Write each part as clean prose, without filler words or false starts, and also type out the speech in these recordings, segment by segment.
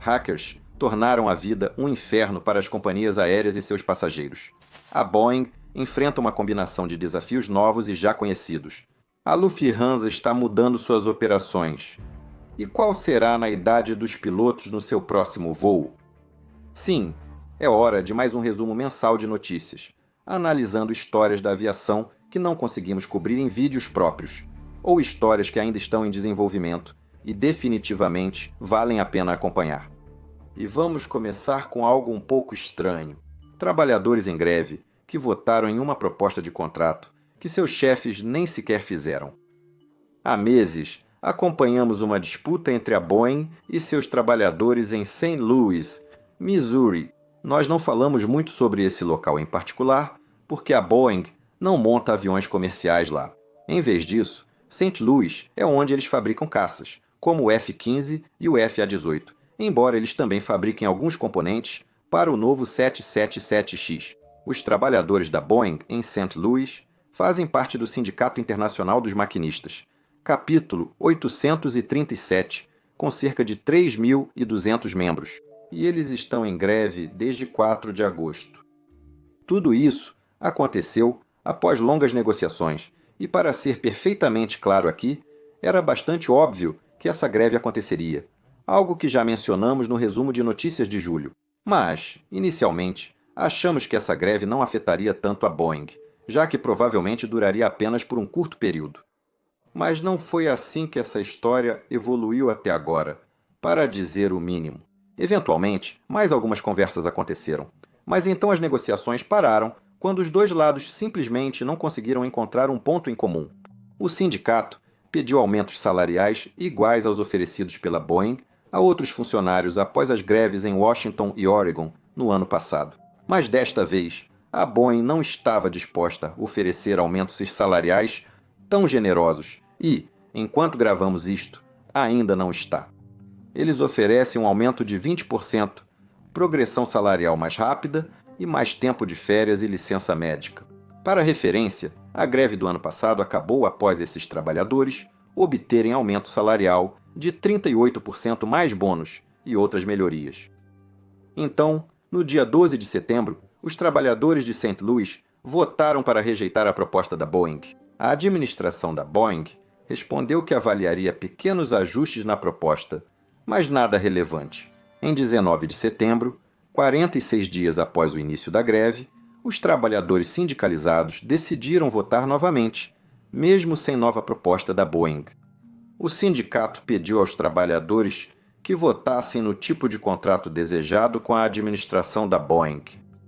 hackers tornaram a vida um inferno para as companhias aéreas e seus passageiros. A Boeing enfrenta uma combinação de desafios novos e já conhecidos. A Lufthansa está mudando suas operações. E qual será na idade dos pilotos no seu próximo voo? Sim, é hora de mais um resumo mensal de notícias, analisando histórias da aviação que não conseguimos cobrir em vídeos próprios, ou histórias que ainda estão em desenvolvimento e definitivamente valem a pena acompanhar. E vamos começar com algo um pouco estranho. Trabalhadores em greve que votaram em uma proposta de contrato que seus chefes nem sequer fizeram. Há meses, acompanhamos uma disputa entre a Boeing e seus trabalhadores em St. Louis, Missouri. Nós não falamos muito sobre esse local em particular, porque a Boeing não monta aviões comerciais lá. Em vez disso, St. Louis é onde eles fabricam caças, como o F-15 e o F-A-18, embora eles também fabriquem alguns componentes para o novo 777X. Os trabalhadores da Boeing em St. Louis fazem parte do Sindicato Internacional dos Maquinistas, capítulo 837, com cerca de 3.200 membros, e eles estão em greve desde 4 de agosto. Tudo isso aconteceu após longas negociações, e para ser perfeitamente claro aqui, era bastante óbvio que essa greve aconteceria, algo que já mencionamos no resumo de notícias de julho. Mas, inicialmente, achamos que essa greve não afetaria tanto a Boeing, já que provavelmente duraria apenas por um curto período. Mas não foi assim que essa história evoluiu até agora, para dizer o mínimo. Eventualmente, mais algumas conversas aconteceram, mas então as negociações pararam quando os dois lados simplesmente não conseguiram encontrar um ponto em comum. O sindicato pediu aumentos salariais iguais aos oferecidos pela Boeing a outros funcionários após as greves em Washington e Oregon no ano passado. Mas desta vez, a Boeing não estava disposta a oferecer aumentos salariais tão generosos e, enquanto gravamos isto, ainda não está. Eles oferecem um aumento de 20%, progressão salarial mais rápida e mais tempo de férias e licença médica. Para referência, a greve do ano passado acabou após esses trabalhadores obterem aumento salarial de 38% mais bônus e outras melhorias. Então, no dia 12 de setembro, os trabalhadores de St. Louis votaram para rejeitar a proposta da Boeing. A administração da Boeing respondeu que avaliaria pequenos ajustes na proposta, mas nada relevante. Em 19 de setembro, 46 dias após o início da greve, os trabalhadores sindicalizados decidiram votar novamente, mesmo sem nova proposta da Boeing. O sindicato pediu aos trabalhadores que votassem no tipo de contrato desejado com a administração da Boeing.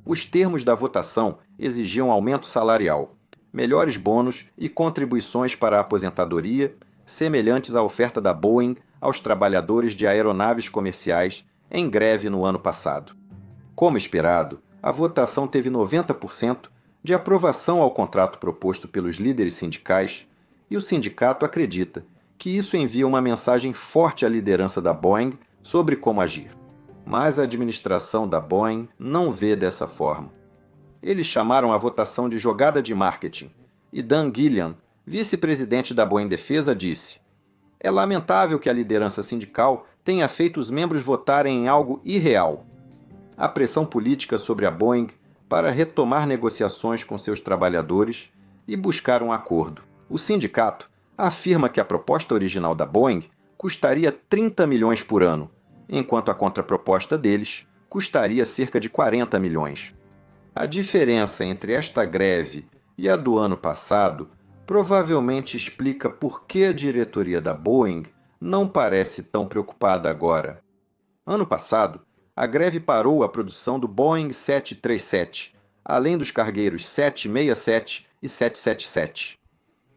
Os termos da votação exigiam aumento salarial, melhores bônus e contribuições para a aposentadoria, semelhantes à oferta da Boeing aos trabalhadores de aeronaves comerciais em greve no ano passado. Como esperado, a votação teve 90% de aprovação ao contrato proposto pelos líderes sindicais, e o sindicato acredita que isso envia uma mensagem forte à liderança da Boeing sobre como agir. Mas a administração da Boeing não vê dessa forma. Eles chamaram a votação de jogada de marketing, e Dan Gilliam, vice-presidente da Boeing Defesa, disse: "É lamentável que a liderança sindical tenha feito os membros votarem em algo irreal. A pressão política sobre a Boeing para retomar negociações com seus trabalhadores e buscar um acordo. O sindicato afirma que a proposta original da Boeing custaria 30 milhões por ano, enquanto a contraproposta deles custaria cerca de 40 milhões. A diferença entre esta greve e a do ano passado provavelmente explica por que a diretoria da Boeing não parece tão preocupada agora. Ano passado, a greve parou a produção do Boeing 737, além dos cargueiros 767 e 777.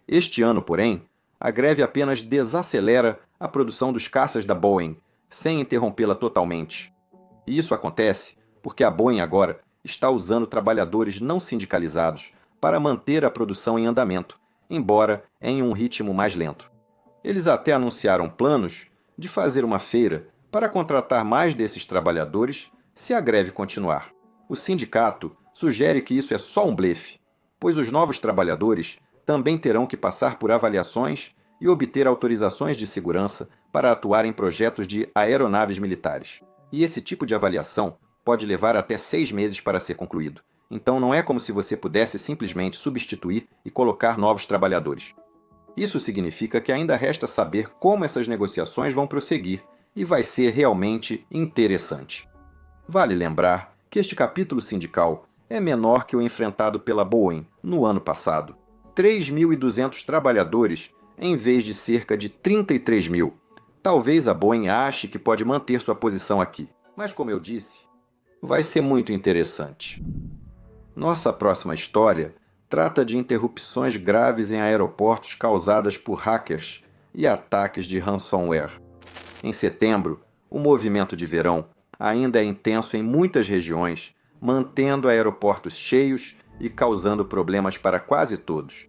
Este ano, porém, a greve apenas desacelera a produção dos caças da Boeing, sem interrompê-la totalmente. E isso acontece porque a Boeing agora está usando trabalhadores não sindicalizados para manter a produção em andamento, embora em um ritmo mais lento. Eles até anunciaram planos de fazer uma feira para contratar mais desses trabalhadores se a greve continuar. O sindicato sugere que isso é só um blefe, pois os novos trabalhadores também terão que passar por avaliações e obter autorizações de segurança para atuar em projetos de aeronaves militares. E esse tipo de avaliação pode levar até 6 meses para ser concluído. Então não é como se você pudesse simplesmente substituir e colocar novos trabalhadores. Isso significa que ainda resta saber como essas negociações vão prosseguir e vai ser realmente interessante. Vale lembrar que este capítulo sindical é menor que o enfrentado pela Boeing no ano passado. 3.200 trabalhadores em vez de cerca de 33 mil. Talvez a Boeing ache que pode manter sua posição aqui, mas como eu disse, vai ser muito interessante. Nossa próxima história trata de interrupções graves em aeroportos causadas por hackers e ataques de ransomware. Em setembro, o movimento de verão ainda é intenso em muitas regiões, mantendo aeroportos cheios e causando problemas para quase todos.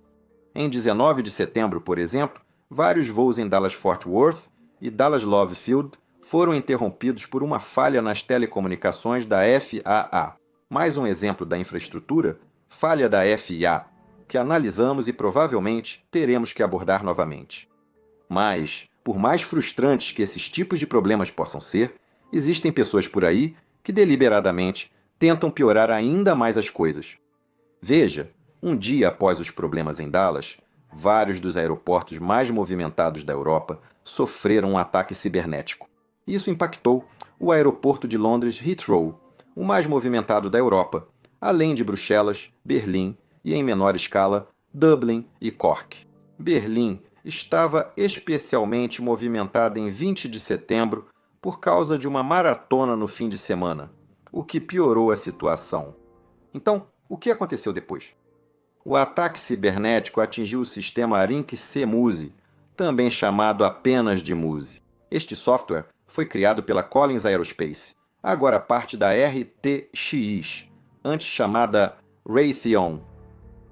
Em 19 de setembro, por exemplo, vários voos em Dallas-Fort Worth e Dallas-Love Field foram interrompidos por uma falha nas telecomunicações da FAA. Mais um exemplo da infraestrutura, falha da FAA, que analisamos e provavelmente teremos que abordar novamente. Mas, por mais frustrantes que esses tipos de problemas possam ser, existem pessoas por aí que deliberadamente tentam piorar ainda mais as coisas. Veja, um dia após os problemas em Dallas, vários dos aeroportos mais movimentados da Europa sofreram um ataque cibernético. Isso impactou o aeroporto de Londres Heathrow, o mais movimentado da Europa, além de Bruxelas, Berlim e, em menor escala, Dublin e Cork. Berlim estava especialmente movimentada em 20 de setembro por causa de uma maratona no fim de semana, o que piorou a situação. Então, o que aconteceu depois? O ataque cibernético atingiu o sistema Arinc-C Muse, também chamado apenas de Muse. Este software foi criado pela Collins Aerospace, agora parte da RTX, antes chamada Raytheon.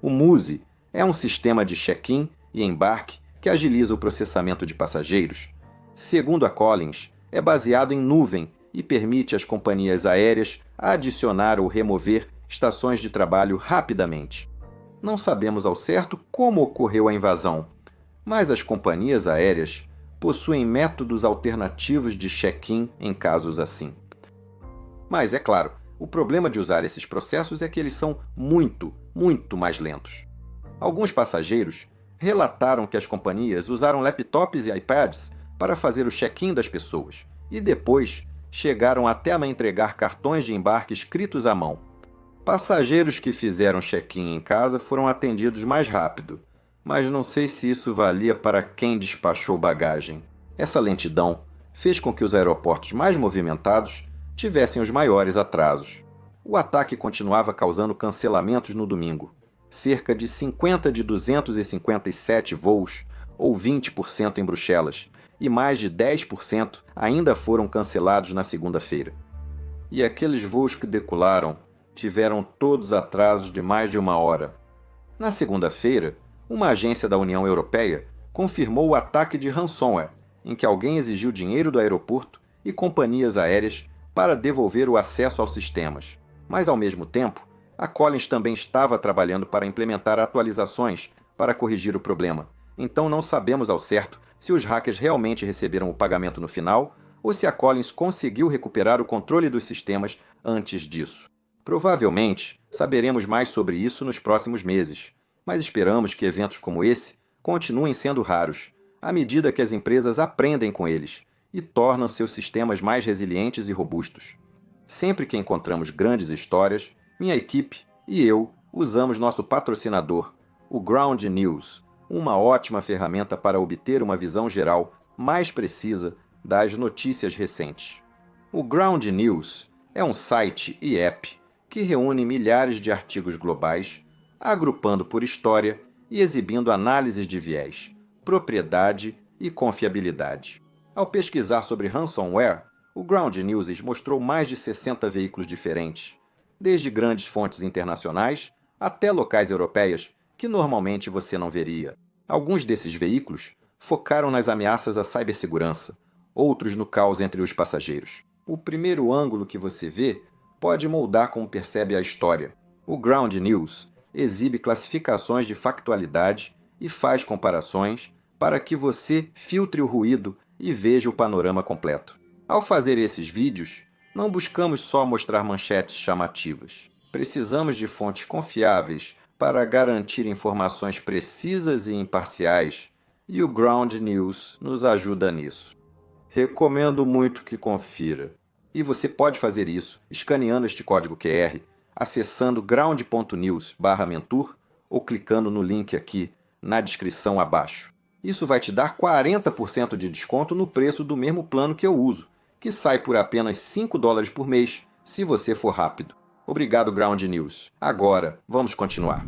O Muse é um sistema de check-in e embarque que agiliza o processamento de passageiros. Segundo a Collins, é baseado em nuvem e permite às companhias aéreas adicionar ou remover estações de trabalho rapidamente. Não sabemos ao certo como ocorreu a invasão, mas as companhias aéreas possuem métodos alternativos de check-in em casos assim. Mas, é claro, o problema de usar esses processos é que eles são muito mais lentos. Alguns passageiros relataram que as companhias usaram laptops e iPads para fazer o check-in das pessoas e depois chegaram até a entregar cartões de embarque escritos à mão. Passageiros que fizeram check-in em casa foram atendidos mais rápido, mas não sei se isso valia para quem despachou bagagem. Essa lentidão fez com que os aeroportos mais movimentados tivessem os maiores atrasos. O ataque continuava causando cancelamentos no domingo. Cerca de 50 de 257 voos, ou 20% em Bruxelas, e mais de 10% ainda foram cancelados na segunda-feira. E aqueles voos que decolaram tiveram todos atrasos de mais de uma hora. Na segunda-feira, uma agência da União Europeia confirmou o ataque de ransomware, em que alguém exigiu dinheiro do aeroporto e companhias aéreas para devolver o acesso aos sistemas. Mas, ao mesmo tempo, a Collins também estava trabalhando para implementar atualizações para corrigir o problema. Então não sabemos ao certo se os hackers realmente receberam o pagamento no final ou se a Collins conseguiu recuperar o controle dos sistemas antes disso. Provavelmente saberemos mais sobre isso nos próximos meses, mas esperamos que eventos como esse continuem sendo raros, à medida que as empresas aprendem com eles e tornam seus sistemas mais resilientes e robustos. Sempre que encontramos grandes histórias, minha equipe e eu usamos nosso patrocinador, o Ground News, uma ótima ferramenta para obter uma visão geral mais precisa das notícias recentes. O Ground News é um site e app que reúne milhares de artigos globais, agrupando por história e exibindo análises de viés, propriedade e confiabilidade. Ao pesquisar sobre ransomware, o Ground News mostrou mais de 60 veículos diferentes, desde grandes fontes internacionais até locais europeias que normalmente você não veria. Alguns desses veículos focaram nas ameaças à cibersegurança, outros no caos entre os passageiros. O primeiro ângulo que você vê pode moldar como percebe a história. O Ground News exibe classificações de factualidade e faz comparações para que você filtre o ruído e veja o panorama completo. Ao fazer esses vídeos, Não buscamos só mostrar manchetes chamativas. Precisamos de fontes confiáveis para garantir informações precisas e imparciais, e o Ground News nos ajuda nisso. Recomendo muito que confira. E você pode fazer isso escaneando este código QR, acessando ground.news/mentor ou clicando no link aqui na descrição abaixo. Isso vai te dar 40% de desconto no preço do mesmo plano que eu uso, que sai por apenas $5 por mês, se você for rápido. Obrigado, Ground News. Agora, vamos continuar.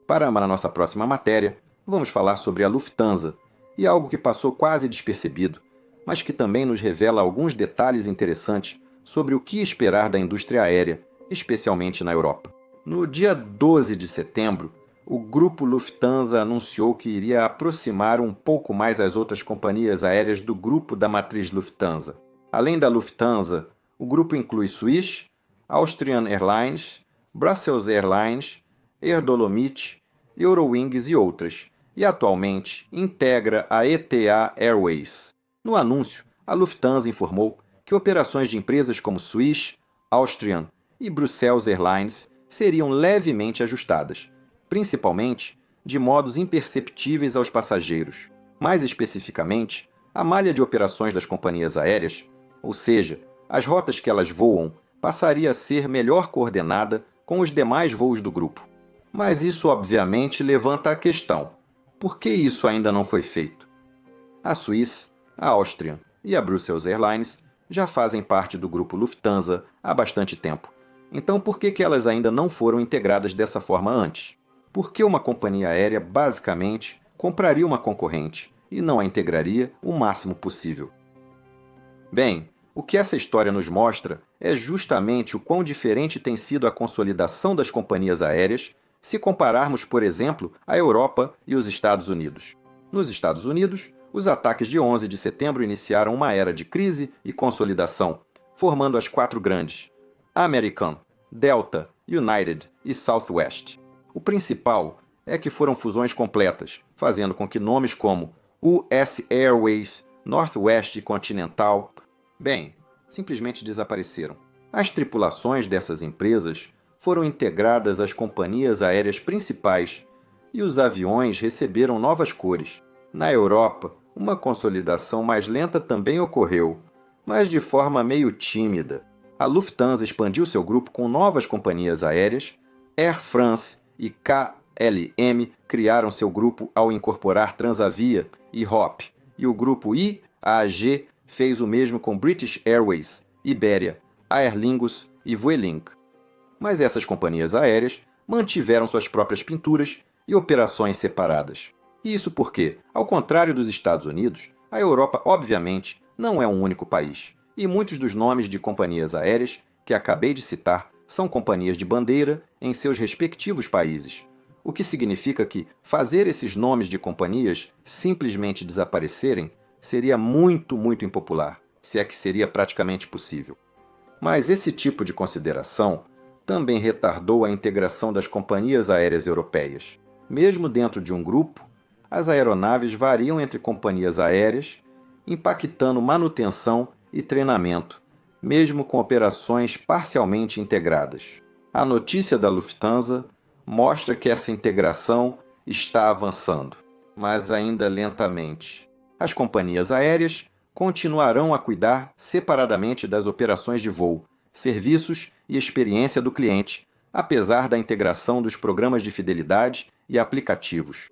Para a nossa próxima matéria, vamos falar sobre a Lufthansa, e algo que passou quase despercebido, mas que também nos revela alguns detalhes interessantes sobre o que esperar da indústria aérea, especialmente na Europa. No dia 12 de setembro, o grupo Lufthansa anunciou que iria aproximar um pouco mais as outras companhias aéreas do grupo da matriz Lufthansa. Além da Lufthansa, o grupo inclui Swiss, Austrian Airlines, Brussels Airlines, Air Dolomite, Eurowings e outras, e atualmente integra a ETA Airways. No anúncio, a Lufthansa informou que operações de empresas como Swiss, Austrian e Brussels Airlines seriam levemente ajustadas, principalmente de modos imperceptíveis aos passageiros. Mais especificamente, a malha de operações das companhias aéreas, ou seja, as rotas que elas voam, passaria a ser melhor coordenada com os demais voos do grupo. Mas isso obviamente levanta a questão: por que isso ainda não foi feito? A Swiss, a Austrian e a Brussels Airlines já fazem parte do grupo Lufthansa há bastante tempo. Então por que elas ainda não foram integradas dessa forma antes? Por que uma companhia aérea basicamente compraria uma concorrente e não a integraria o máximo possível? Bem, o que essa história nos mostra é justamente o quão diferente tem sido a consolidação das companhias aéreas se compararmos, por exemplo, a Europa e os Estados Unidos. Nos Estados Unidos, os ataques de 11 de setembro iniciaram uma era de crise e consolidação, formando as quatro grandes: American, Delta, United e Southwest. O principal é que foram fusões completas, fazendo com que nomes como US Airways, Northwest Continental, simplesmente desapareceram. As tripulações dessas empresas foram integradas às companhias aéreas principais e os aviões receberam novas cores. Na Europa, uma consolidação mais lenta também ocorreu, mas de forma meio tímida. A Lufthansa expandiu seu grupo com novas companhias aéreas, Air France e KLM criaram seu grupo ao incorporar Transavia e HOP, e o grupo IAG fez o mesmo com British Airways, Iberia, Aer Lingus e Vueling. Mas essas companhias aéreas mantiveram suas próprias pinturas e operações separadas. Isso porque, ao contrário dos Estados Unidos, a Europa obviamente não é um único país, e muitos dos nomes de companhias aéreas que acabei de citar são companhias de bandeira em seus respectivos países, o que significa que fazer esses nomes de companhias simplesmente desaparecerem seria muito impopular, se é que seria praticamente possível. Mas esse tipo de consideração também retardou a integração das companhias aéreas europeias. Mesmo dentro de um grupo, as aeronaves variam entre companhias aéreas, impactando manutenção e treinamento, mesmo com operações parcialmente integradas. A notícia da Lufthansa mostra que essa integração está avançando, mas ainda lentamente. As companhias aéreas continuarão a cuidar separadamente das operações de voo, serviços e experiência do cliente, apesar da integração dos programas de fidelidade e aplicativos.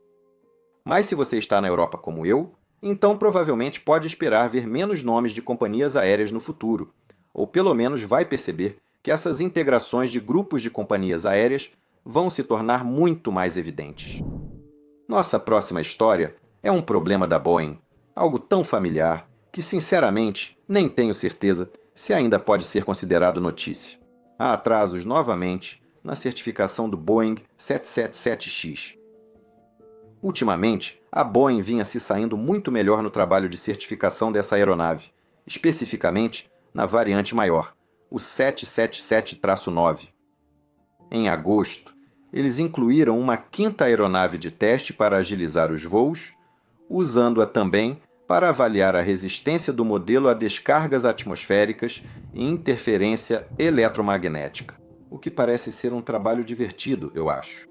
Mas se você está na Europa como eu, então provavelmente pode esperar ver menos nomes de companhias aéreas no futuro, ou pelo menos vai perceber que essas integrações de grupos de companhias aéreas vão se tornar muito mais evidentes. Nossa próxima história é um problema da Boeing, algo tão familiar que, sinceramente, nem tenho certeza se ainda pode ser considerado notícia. Há atrasos novamente na certificação do Boeing 777X. Ultimamente, a Boeing vinha se saindo muito melhor no trabalho de certificação dessa aeronave, especificamente na variante maior, o 777-9. Em agosto, eles incluíram uma quinta aeronave de teste para agilizar os voos, usando-a também para avaliar a resistência do modelo a descargas atmosféricas e interferência eletromagnética, o que parece ser um trabalho divertido, eu acho.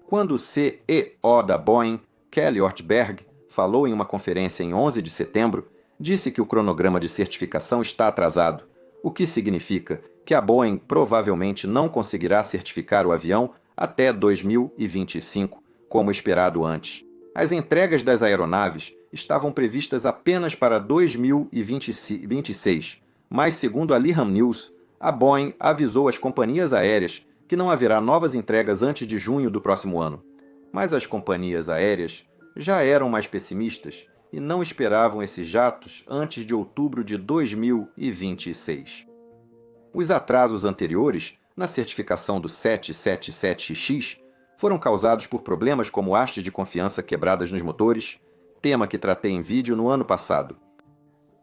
Quando o CEO da Boeing, Kelly Ortberg, falou em uma conferência em 11 de setembro, disse que o cronograma de certificação está atrasado, o que significa que a Boeing provavelmente não conseguirá certificar o avião até 2025, como esperado antes. As entregas das aeronaves estavam previstas apenas para 2026, mas, segundo a Liam News, a Boeing avisou as companhias aéreas que não haverá novas entregas antes de junho do próximo ano. Mas as companhias aéreas já eram mais pessimistas e não esperavam esses jatos antes de outubro de 2026. Os atrasos anteriores na certificação do 777X foram causados por problemas como hastes de confiança quebradas nos motores, tema que tratei em vídeo no ano passado.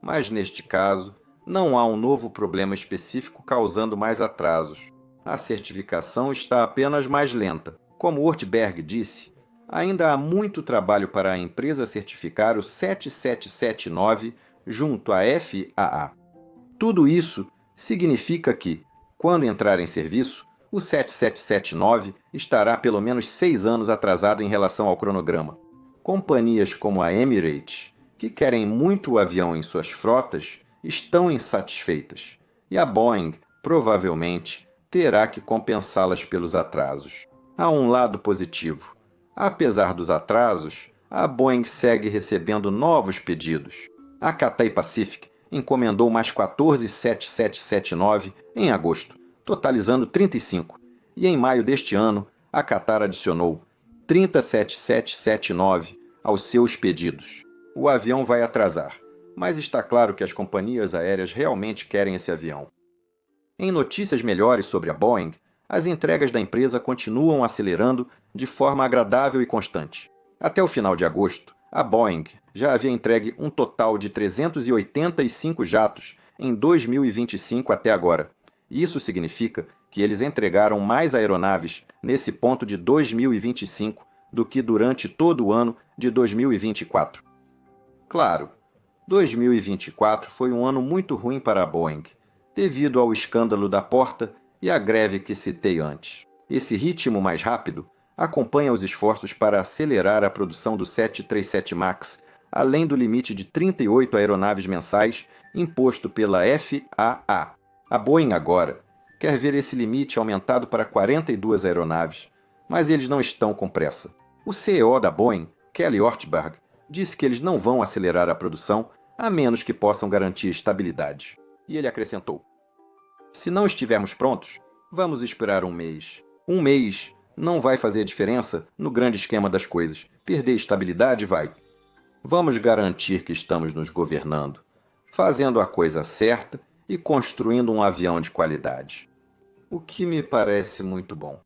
Mas neste caso, não há um novo problema específico causando mais atrasos. A certificação está apenas mais lenta. Como Ortberg disse, ainda há muito trabalho para a empresa certificar o 7779 junto à FAA. Tudo isso significa que, quando entrar em serviço, o 7779 estará pelo menos 6 anos atrasado em relação ao cronograma. Companhias como a Emirates, que querem muito o avião em suas frotas, estão insatisfeitas, e a Boeing, provavelmente, terá que compensá-las pelos atrasos. Há um lado positivo. Apesar dos atrasos, a Boeing segue recebendo novos pedidos. A Cathay Pacific encomendou mais 14 7779 em agosto, totalizando 35, e em maio deste ano, a Qatar adicionou 30 7779 aos seus pedidos. O avião vai atrasar, mas está claro que as companhias aéreas realmente querem esse avião. Em notícias melhores sobre a Boeing, as entregas da empresa continuam acelerando de forma agradável e constante. Até o final de agosto, a Boeing já havia entregue um total de 385 jatos em 2025 até agora. Isso significa que eles entregaram mais aeronaves nesse ponto de 2025 do que durante todo o ano de 2024. Claro, 2024 foi um ano muito ruim para a Boeing, devido ao escândalo da porta e à greve que citei antes. Esse ritmo mais rápido acompanha os esforços para acelerar a produção do 737 MAX, além do limite de 38 aeronaves mensais imposto pela FAA. A Boeing agora quer ver esse limite aumentado para 42 aeronaves, mas eles não estão com pressa. O CEO da Boeing, Kelly Ortberg, disse que eles não vão acelerar a produção a menos que possam garantir estabilidade. E ele acrescentou: se não estivermos prontos, vamos esperar um mês. Um mês não vai fazer diferença no grande esquema das coisas. Perder estabilidade vai. Vamos garantir que estamos nos governando, fazendo a coisa certa e construindo um avião de qualidade. O que me parece muito bom.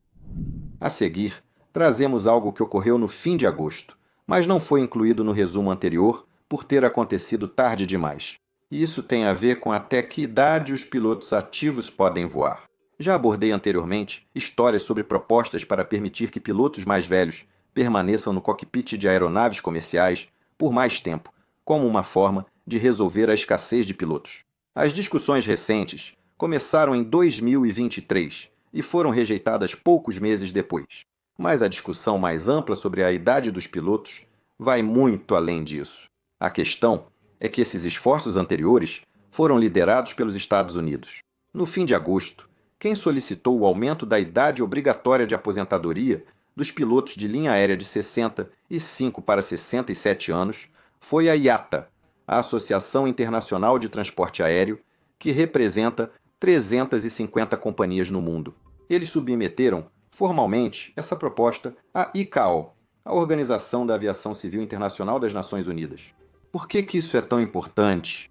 A seguir, trazemos algo que ocorreu no fim de agosto, mas não foi incluído no resumo anterior por ter acontecido tarde demais. Isso tem a ver com até que idade os pilotos ativos podem voar. Já abordei anteriormente histórias sobre propostas para permitir que pilotos mais velhos permaneçam no cockpit de aeronaves comerciais por mais tempo, como uma forma de resolver a escassez de pilotos. As discussões recentes começaram em 2023 e foram rejeitadas poucos meses depois. Mas a discussão mais ampla sobre a idade dos pilotos vai muito além disso. A questão é que esses esforços anteriores foram liderados pelos Estados Unidos. No fim de agosto, quem solicitou o aumento da idade obrigatória de aposentadoria dos pilotos de linha aérea de 65 para 67 anos foi a IATA, a Associação Internacional de Transporte Aéreo, que representa 350 companhias no mundo. Eles submeteram formalmente essa proposta à ICAO, a Organização da Aviação Civil Internacional das Nações Unidas. Por que isso é tão importante?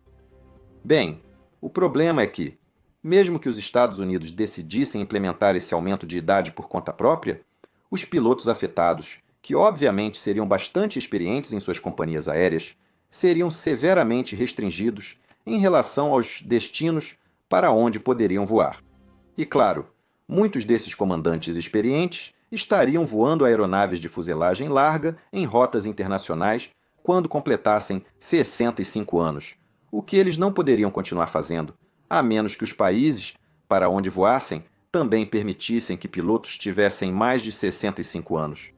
Bem, o problema é que, mesmo que os Estados Unidos decidissem implementar esse aumento de idade por conta própria, os pilotos afetados, que obviamente seriam bastante experientes em suas companhias aéreas, seriam severamente restringidos em relação aos destinos para onde poderiam voar. E claro, muitos desses comandantes experientes estariam voando aeronaves de fuselagem larga em rotas internacionais quando completassem 65 anos, o que eles não poderiam continuar fazendo, a menos que os países para onde voassem também permitissem que pilotos tivessem mais de 65 anos.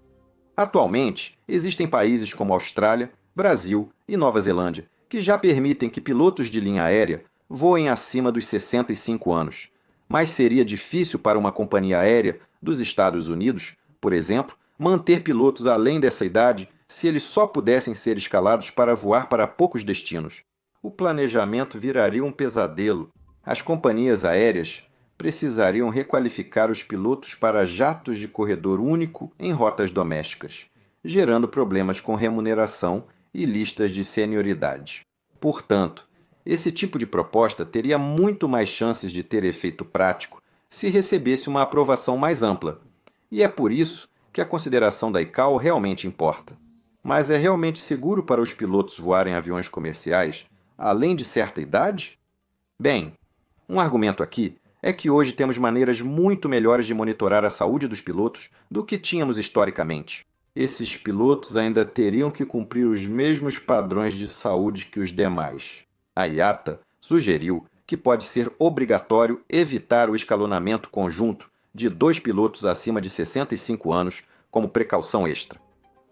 Atualmente, existem países como Austrália, Brasil e Nova Zelândia que já permitem que pilotos de linha aérea voem acima dos 65 anos. Mas seria difícil para uma companhia aérea dos Estados Unidos, por exemplo, manter pilotos além dessa idade se eles só pudessem ser escalados para voar para poucos destinos. O planejamento viraria um pesadelo. As companhias aéreas precisariam requalificar os pilotos para jatos de corredor único em rotas domésticas, gerando problemas com remuneração e listas de senioridade. Portanto, esse tipo de proposta teria muito mais chances de ter efeito prático se recebesse uma aprovação mais ampla. E é por isso que a consideração da ICAO realmente importa. Mas é realmente seguro para os pilotos voarem aviões comerciais, além de certa idade? Bem, um argumento aqui é que hoje temos maneiras muito melhores de monitorar a saúde dos pilotos do que tínhamos historicamente. Esses pilotos ainda teriam que cumprir os mesmos padrões de saúde que os demais. A IATA sugeriu que pode ser obrigatório evitar o escalonamento conjunto de 2 pilotos acima de 65 anos como precaução extra.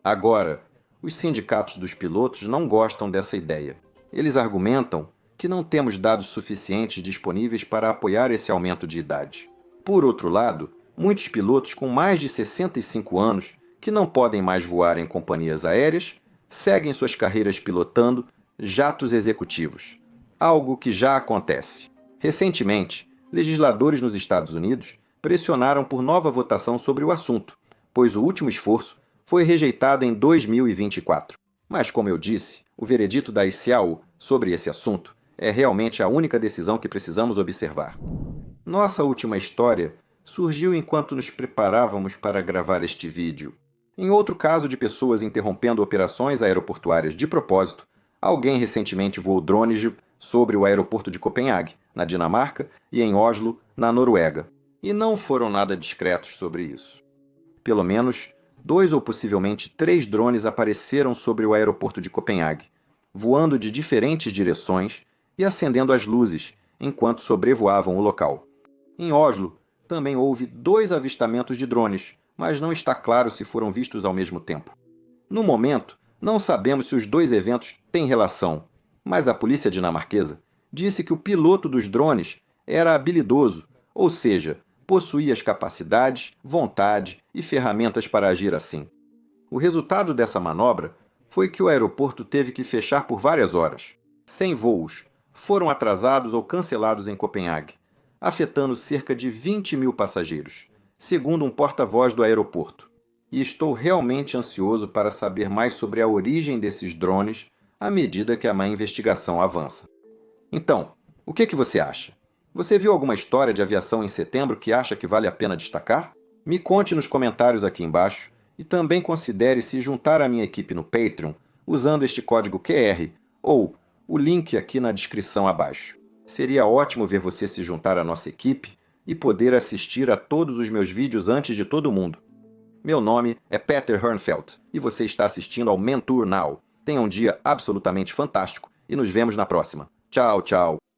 Agora, os sindicatos dos pilotos não gostam dessa ideia. Eles argumentam que não temos dados suficientes disponíveis para apoiar esse aumento de idade. Por outro lado, muitos pilotos com mais de 65 anos, que não podem mais voar em companhias aéreas, seguem suas carreiras pilotando jatos executivos, algo que já acontece. Recentemente, legisladores nos Estados Unidos pressionaram por nova votação sobre o assunto, pois o último esforço foi rejeitado em 2024. Mas, como eu disse, o veredito da ICAO sobre esse assunto é realmente a única decisão que precisamos observar. Nossa última história surgiu enquanto nos preparávamos para gravar este vídeo. Em outro caso de pessoas interrompendo operações aeroportuárias de propósito, alguém recentemente voou drones sobre o aeroporto de Copenhague, na Dinamarca, e em Oslo, na Noruega. E não foram nada discretos sobre isso. Pelo menos 2 ou possivelmente 3 drones apareceram sobre o aeroporto de Copenhague, voando de diferentes direções e acendendo as luzes enquanto sobrevoavam o local. Em Oslo, também houve 2 avistamentos de drones, mas não está claro se foram vistos ao mesmo tempo. No momento, não sabemos se os 2 eventos têm relação, mas a polícia dinamarquesa disse que o piloto dos drones era habilidoso, ou seja, possuía as capacidades, vontade e ferramentas para agir assim. O resultado dessa manobra foi que o aeroporto teve que fechar por várias horas. 100 voos foram atrasados ou cancelados em Copenhague, afetando cerca de 20.000 passageiros, segundo um porta-voz do aeroporto. E estou realmente ansioso para saber mais sobre a origem desses drones à medida que a investigação avança. Então, o que você acha? Você viu alguma história de aviação em setembro que acha que vale a pena destacar? Me conte nos comentários aqui embaixo e também considere se juntar à minha equipe no Patreon usando este código QR ou o link aqui na descrição abaixo. Seria ótimo ver você se juntar à nossa equipe e poder assistir a todos os meus vídeos antes de todo mundo. Meu nome é Peter Hernfeldt e você está assistindo ao Mentour Now. Tenha um dia absolutamente fantástico e nos vemos na próxima. Tchau, tchau!